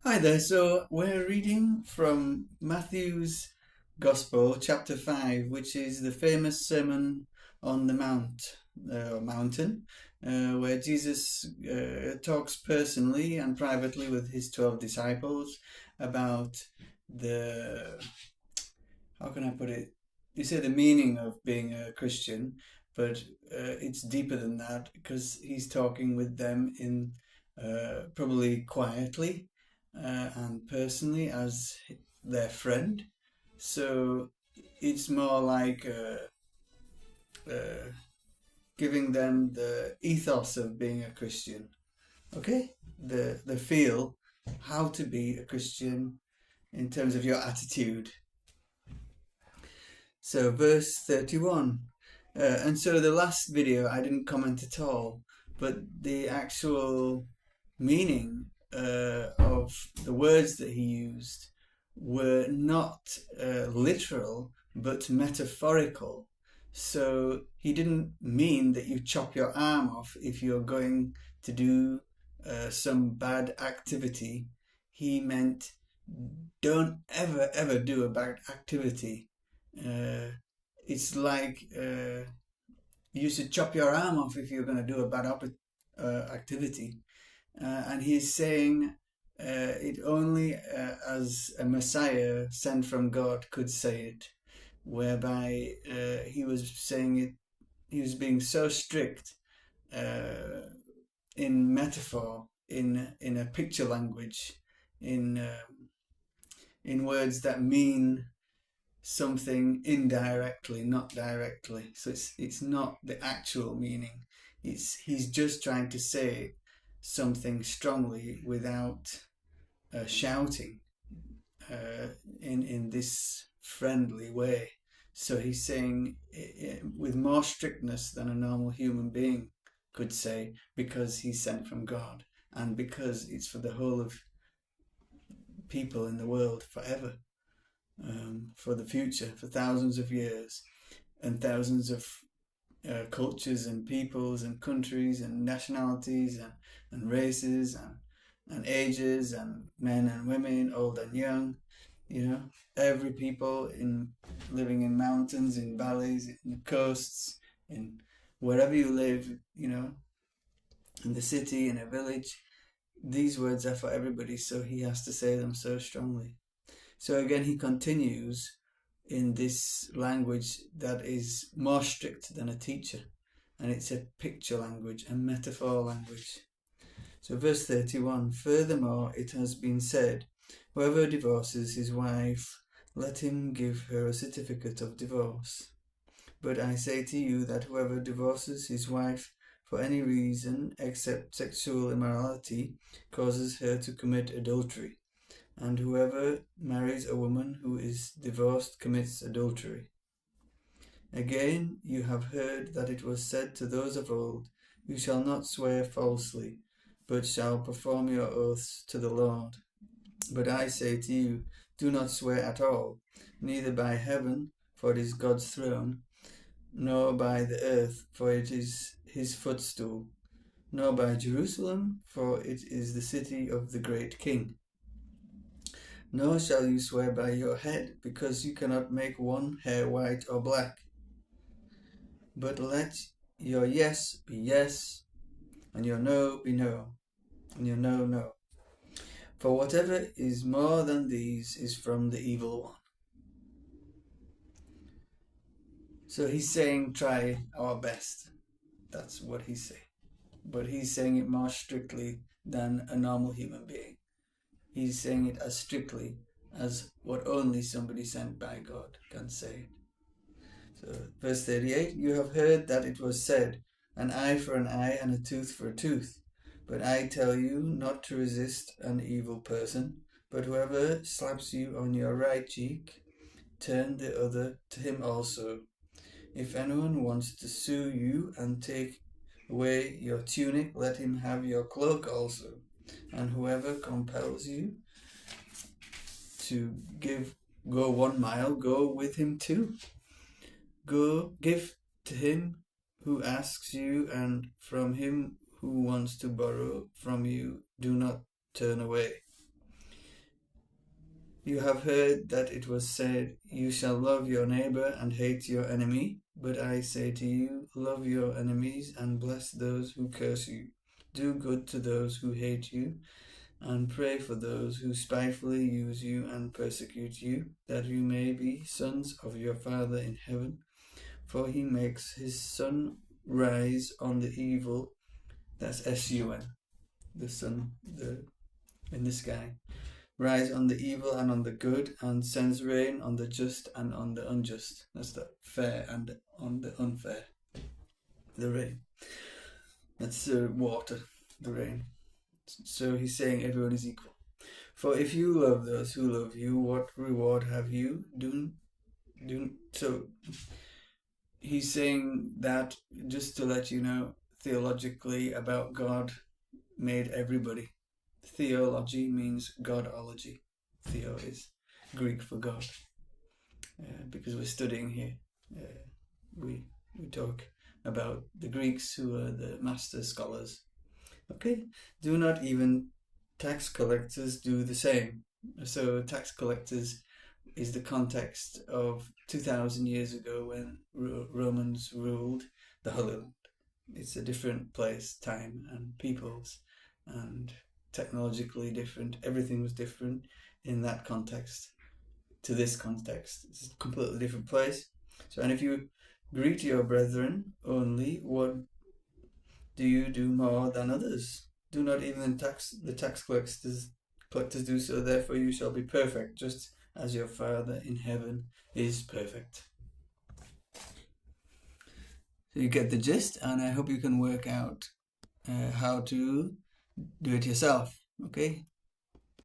Hi there. So we're reading from Matthew's Gospel, chapter 5, which is the famous Sermon on the Mountain, where Jesus talks personally and privately with his 12 disciples about the, how can I put it? You say the meaning of being a Christian, but it's deeper than that because he's talking with them in probably quietly and personally as their friend. So it's more like uh, giving them the ethos of being a Christian. Okay, the feel how to be a Christian in terms of your attitude. So verse 31. And so the last video I didn't comment at all, but the actual meaning of the words that he used were not literal but metaphorical. So he didn't mean that you chop your arm off if you're going to do some bad activity. He meant don't ever do a bad activity. uh, it's like you should chop your arm off if you're going to do a bad activity. And he's saying it only as a Messiah sent from God could say it, whereby he was saying it, he was being so strict in metaphor, in a picture language, in words that mean something indirectly, not directly. So it's not the actual meaning. He's just trying to say something strongly without shouting in this friendly way. So he's saying with more strictness than a normal human being could say, because he's sent from God and because it's for the whole of people in the world forever, for the future, for thousands of years and thousands of cultures and peoples and countries and nationalities and races and ages and men and women, old and young, every people in living in mountains, in valleys, in the coasts, in wherever you live, in the city, in a village. These words are for everybody, so he has to say them so strongly. So again, he continues in this language that is more strict than a teacher, and it's a picture language, a metaphor language. So verse 31, furthermore it has been said, whoever divorces his wife, let him give her a certificate of divorce. But I say to you that whoever divorces his wife for any reason except sexual immorality causes her to commit adultery. And whoever marries a woman who is divorced commits adultery. Again, you have heard that it was said to those of old, you shall not swear falsely, but shall perform your oaths to the Lord. But I say to you, do not swear at all, neither by heaven, for it is God's throne, nor by the earth, for it is his footstool, nor by Jerusalem, for it is the city of the great King. Nor shall you swear by your head, because you cannot make one hair white or black. But let your yes be yes, and your no be no, and your no, no. For whatever is more than these is from the evil one. So he's saying, try our best. That's what he's saying. But he's saying it more strictly than a normal human being. He's saying it as strictly as what only somebody sent by God can say. So, verse 38, you have heard that it was said, an eye for an eye and a tooth for a tooth. But I tell you not to resist an evil person, but whoever slaps you on your right cheek, turn the other to him also. If anyone wants to sue you and take away your tunic, let him have your cloak also. And whoever compels you to go 1 mile, go with him 2. Go, give to him who asks you, and from him who wants to borrow from you, do not turn away. You have heard that it was said, you shall love your neighbor and hate your enemy. But I say to you, love your enemies and bless those who curse you. Do good to those who hate you, and pray for those who spitefully use you and persecute you, that you may be sons of your Father in heaven. For he makes his sun rise on the evil, that's S-U-N, the sun in the sky, rise on the evil and on the good, and sends rain on the just and on the unjust. That's the fair and on the unfair. The rain. That's water, the rain. So he's saying everyone is equal. For if you love those who love you, what reward have you? So he's saying that just to let you know theologically about God made everybody. Theology means Godology. Theo is Greek for God. Because we're studying here, we talk about the Greeks who are the master scholars. Okay, do not even tax collectors do the same. So tax collectors is the context of 2,000 years ago when Romans ruled the Holy Land. It's a different place, time, and peoples, and technologically different. Everything was different in that context to this context. It's a completely different place. So, and if you greet your brethren only, what do you do more than others? Do not even the tax collectors do so. Therefore, you shall be perfect, just as your Father in heaven is perfect. So you get the gist, and I hope you can work out how to do it yourself. Okay.